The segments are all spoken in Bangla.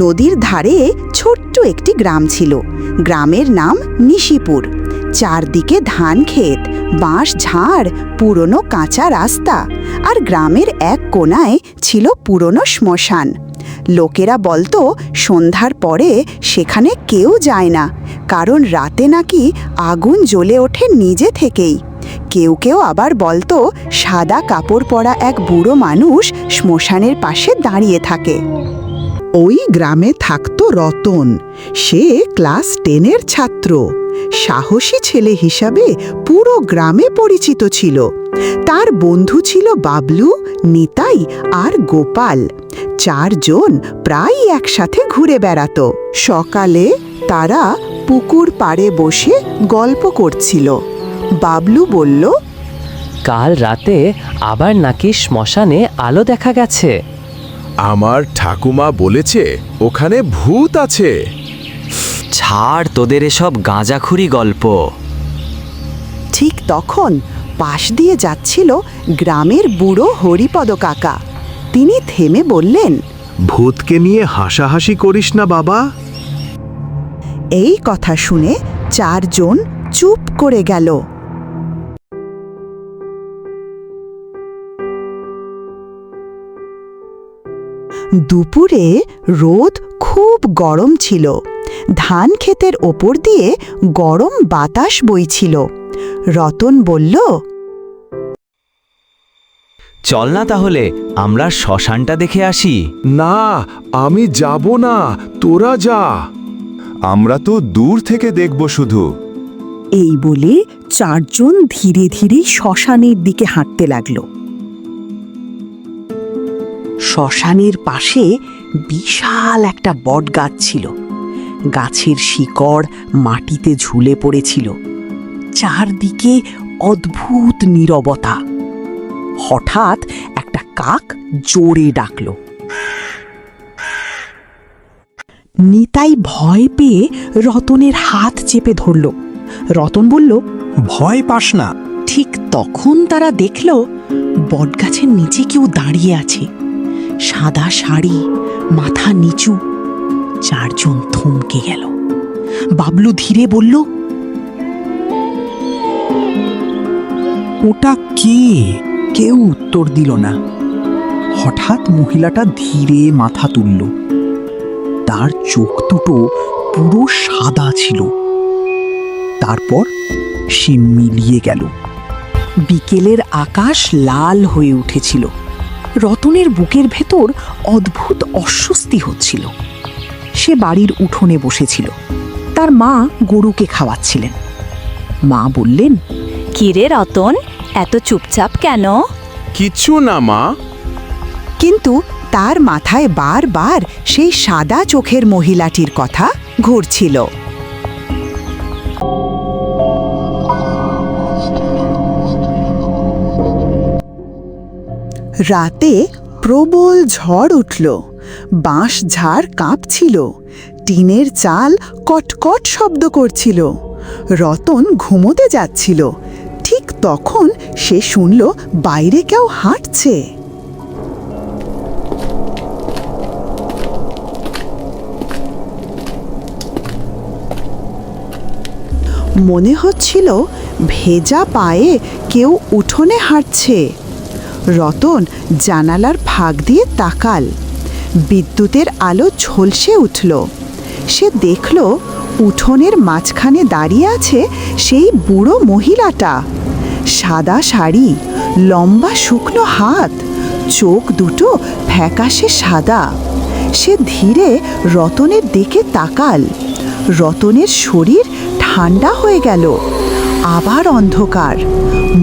নদীর ধারে ছোট্ট একটি গ্রাম ছিল। গ্রামের নাম নিশিপুর। চারদিকে ধান ক্ষেত, বাঁশ ঝাড়, পুরনো কাঁচা রাস্তা, আর গ্রামের এক কোণায় ছিল পুরনো শ্মশান। লোকেরা বলতো সন্ধ্যার পরে সেখানে কেউ যায় না, কারণ রাতে নাকি আগুন জ্বলে ওঠে নিজে থেকেই। কেউ কেউ আবার বলতো সাদা কাপড় পরা এক বুড়ো মানুষ শ্মশানের পাশে দাঁড়িয়ে থাকে। ওই গ্রামে থাকতো রতন। সে ক্লাস 10-এর ছাত্র। সাহসী ছেলে হিসাবে পুরো গ্রামে পরিচিত ছিল। তার বন্ধু ছিল বাবলু, নিতাই আর গোপাল। 4 জন প্রায় একসাথে ঘুরে বেড়াতো। সকালে তারা পুকুর পাড়ে বসে গল্প করছিল। বাবলু বলল, কাল রাতে আবার নাকি শ্মশানে আলো দেখা গেছে। আমার ঠাকুমা বলেছে ওখানে ভূত আছে। ছাড় তোদের এসব গাঁজাখুরি গল্প। ঠিক তখন পাশ দিয়ে যাচ্ছিল গ্রামের বুড়ো হরিপদ কাকা। তিনি থেমে বললেন, ভূতকে নিয়ে হাসাহাসি করিস না বাবা। এই কথা শুনে 4 জন চুপ করে গেল। দুপুরে রোদ খুব গরম ছিল। ধান ক্ষেতের ওপর দিয়ে গরম বাতাস বইছিল। রতন বলল, চল না তাহলে আমরা শ্মশানটা দেখে আসি। না, আমি যাব না, তোরা যা। আমরা তো দূর থেকে দেখব শুধু। এই বলে 4 জন ধীরে ধীরে শ্মশানের দিকে হাঁটতে লাগল। শ্মশানের পাশে বিশাল একটা বটগাছ ছিল। গাছের শিকড় মাটিতে ঝুলে পড়েছিল। চারদিকে অদ্ভুত নীরবতা। হঠাৎ একটা কাক জোরে ডাকল। নিতাই ভয় পেয়ে রতনের হাত চেপে ধরল। রতন বলল, ভয় পাস না। ঠিক তখন তারা দেখল বটগাছের নিচে কেউ দাঁড়িয়ে আছে। সাদা শাড়ি, মাথা নিচু। 4 জন থমকে গেল। বাবলু ধীরে বলল, ওটা কে? কেউ উত্তর দিল না। হঠাৎ মহিলাটা ধীরে মাথা তুলল। তার চোখ দুটো পুরো সাদা ছিল। তারপর সে মিলিয়ে গেল। বিকেলের আকাশ লাল হয়ে উঠেছিল। রতনের বুকের ভেতর অদ্ভুত অস্বস্তি হচ্ছিল। সে বাড়ির উঠোনে বসেছিল। তার মা গরুকে খাওয়াচ্ছিলেন। মা বললেন, কিরে রতন, এত চুপচাপ কেন? কিচ্ছু না মা। কিন্তু তার মাথায় বারবার সেই সাদা চোখের মহিলাটির কথা ঘুরছিল। রাতে প্রবল ঝড় উঠল। বাঁশ ঝাড় কাঁপছিল। টিনের চাল কটকট শব্দ করছিল। রতন ঘুমোতে যাচ্ছিল। ঠিক তখন সে শুনল বাইরে কেউ হাঁটছে। মনে হচ্ছিল ভেজা পায়ে কেউ উঠোনে হাঁটছে। রতন জানালার ফাঁক দিয়ে তাকাল। বিদ্যুতের আলো ঝলসে উঠল। সে দেখল উঠোনের মাঝখানে দাঁড়িয়ে আছে সেই বুড়ো মহিলাটা। সাদা শাড়ি, লম্বা শুকনো হাত, চোখ দুটো ফ্যাকাশে সাদা। সে ধীরে রতনের দিকে তাকাল। রতনের শরীর ঠান্ডা হয়ে গেল। আবার অন্ধকার।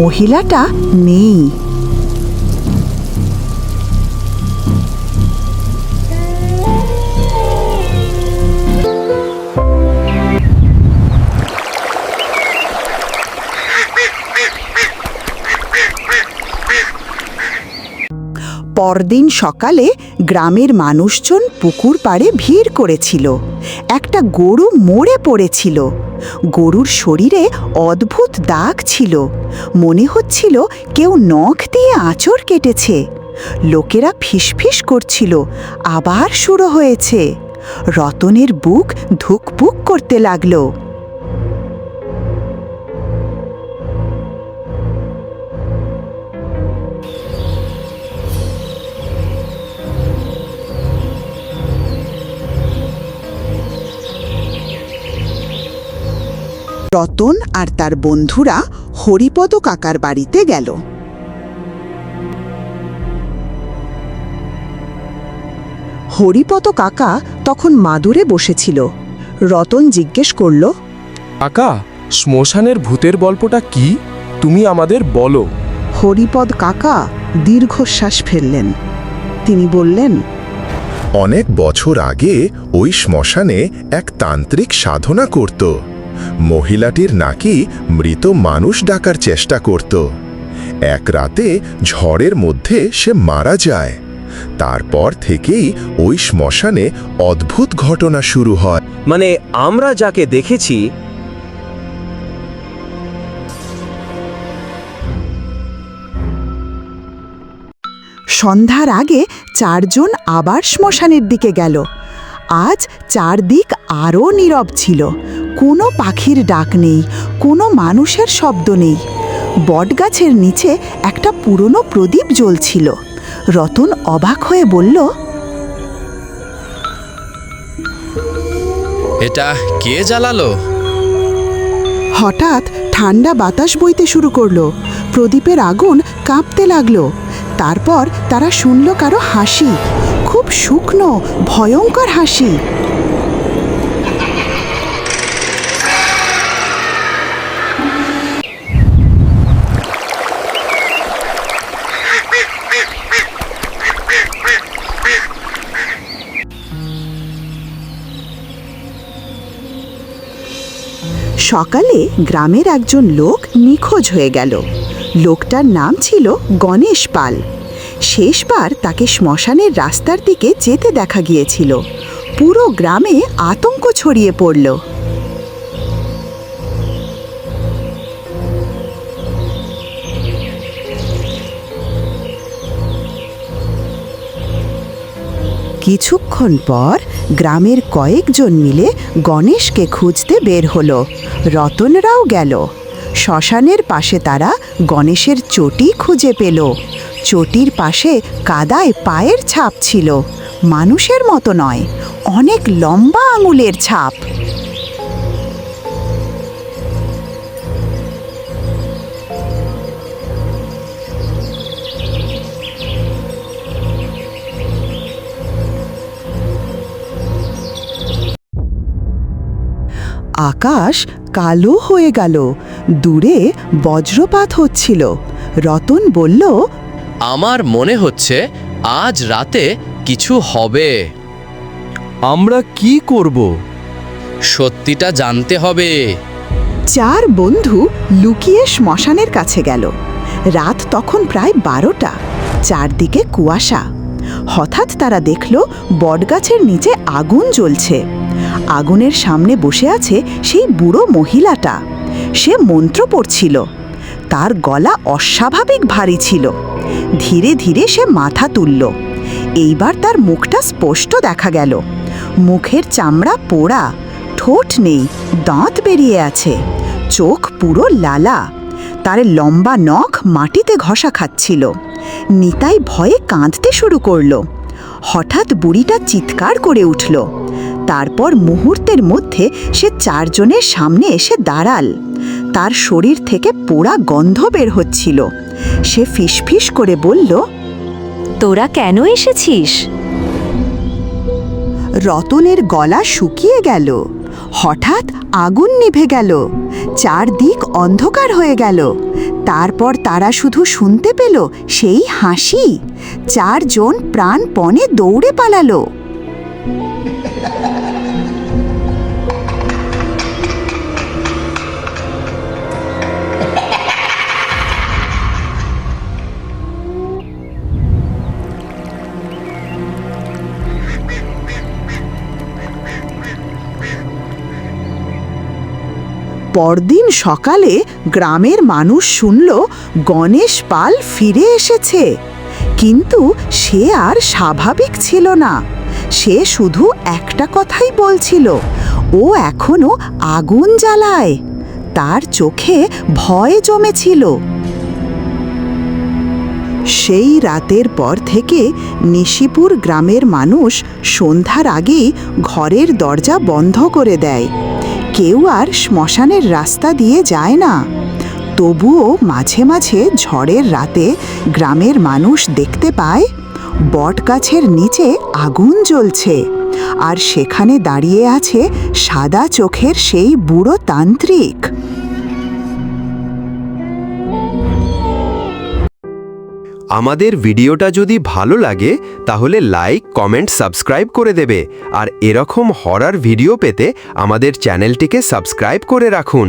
মহিলাটা নেই। পরদিন সকালে গ্রামের মানুষজন পুকুর পাড়ে ভিড় করেছিল। একটা গরু মরে পড়েছিল। গরুর শরীরে অদ্ভুত দাগ ছিল। মনে হচ্ছিল কেউ নখ দিয়ে আঁচড় কেটেছে। লোকেরা ফিসফিস করছিল, আবার শুরু হয়েছে। রতনের বুক ধুকপুক করতে লাগলো। রতন আর তার বন্ধুরা হরিপদ কাকার বাড়িতে গেল। হরিপদ কাকা তখন মাদুরে বসেছিল। রতন জিজ্ঞেস করল, কাকা, শ্মশানের ভূতের গল্পটা কি? তুমি আমাদের বলো। হরিপদ কাকা দীর্ঘশ্বাস ফেললেন। তিনি বললেন, অনেক বছর আগে ওই শ্মশানে এক তান্ত্রিক সাধনা করত। মহিলাটির নাকি মৃত মানুষ ডাকার চেষ্টা করত। এক রাতে ঝড়ের মধ্যে সে মারা যায়। তারপর থেকেই ওই শ্মশানে অদ্ভুত ঘটনা শুরু হয়। মানে আমরা যাকে দেখেছি সন্ধ্যার আগে চারজন আবার শ্মশানের দিকে গেল। আজ চারদিক আরও নীরব ছিল। কোনো পাখির ডাক নেই, কোনো মানুষের শব্দ নেই। বটগাছের নিচে একটা পুরনো প্রদীপ জ্বলছিল। রতন অবাক হয়ে বলল, এটা কে জ্বালালো? হঠাৎ ঠান্ডা বাতাস বইতে শুরু করলো। প্রদীপের আগুন কাঁপতে লাগলো। তারপর তারা শুনল কারো হাসি, খুব শুকনো ভয়ঙ্কর হাসি। সকালে গ্রামের একজন লোক নিখোঁজ হয়ে গেল। লোকটার নাম ছিল গণেশ পাল। শেষবার তাকে শ্মশানের রাস্তার দিকে যেতে দেখা গিয়েছিল। পুরো গ্রামে আতঙ্ক ছড়িয়ে পড়ল। কিছুক্ষণ পর গ্রামের কয়েকজন মিলে গণেশকে খুঁজতে বের হলো। রতনরাও গেল। শ্মশানের পাশে তারা গণেশের চটি খুঁজে পেল। চটির পাশে কাদায় পায়ের ছাপ ছিল। মানুষের মতো নয়, অনেক লম্বা আঙুলের ছাপ। আকাশ কালো হয়ে গেল। দূরে বজ্রপাত হচ্ছিল। রতন বলল, আমার মনে হচ্ছে আজ রাতে কিছু হবে। আমরা কি করব? সত্যিটা জানতে হবে। চার বন্ধু লুকিয়ে শ্মশানের কাছে গেল। রাত তখন প্রায় 12টা। চারদিকে কুয়াশা। হঠাৎ তারা দেখল বটগাছের নিচে আগুন জ্বলছে। আগুনের সামনে বসে আছে সেই বুড়ো মহিলাটা। সে মন্ত্র পড়ছিল। তার গলা অস্বাভাবিক ভারী ছিল। ধীরে ধীরে সে মাথা তুলল। এইবার তার মুখটা স্পষ্ট দেখা গেল। মুখের চামড়া পোড়া, ঠোঁট নেই, দাঁত বেরিয়ে আছে, চোখ পুরো লালা। তার লম্বা নখ মাটিতে ঘষা খাচ্ছিল। নিতাই ভয়ে কাঁদতে শুরু করল। হঠাৎ বুড়িটা চিৎকার করে উঠল। তারপর মুহূর্তের মধ্যে সে চারজনের সামনে এসে দাঁড়াল। তার শরীর থেকে পোড়া গন্ধ বের হচ্ছিল। সে ফিসফিস করে বলল, তোরা কেন এসেছিস? রতনের গলা শুকিয়ে গেল। হঠাৎ আগুন নিভে গেল। চারদিক অন্ধকার হয়ে গেল। তারপর তারা শুধু শুনতে পেল সেই হাসি। চারজন প্রাণপণে দৌড়ে পালালো। পরদিন সকালে গ্রামের মানুষ শুনল গণেশ পাল ফিরে এসেছে। কিন্তু সে আর স্বাভাবিক ছিল না। সে শুধু একটা কথাই বলছিল, ও এখনো আগুন জ্বালায়। তার চোখে ভয় জমেছিল। সেই রাতের পর থেকে নিশিপুর গ্রামের মানুষ সন্ধ্যার আগেই ঘরের দরজা বন্ধ করে দেয়। কেউ আর শ্মশানের রাস্তা দিয়ে যায় না। তবুও মাঝে মাঝে ঝড়ের রাতে গ্রামের মানুষ দেখতে পায় বটগাছের নিচে আগুন জ্বলছে, আর সেখানে দাঁড়িয়ে আছে সাদা চোখের সেই বুড়ো তান্ত্রিক। আমাদের ভিডিওটা যদি ভালো লাগে তাহলে লাইক, কমেন্ট, সাবস্ক্রাইব করে দেবে। আর এরকম হরর ভিডিও পেতে আমাদের চ্যানেলটিকে সাবস্ক্রাইব করে রাখুন।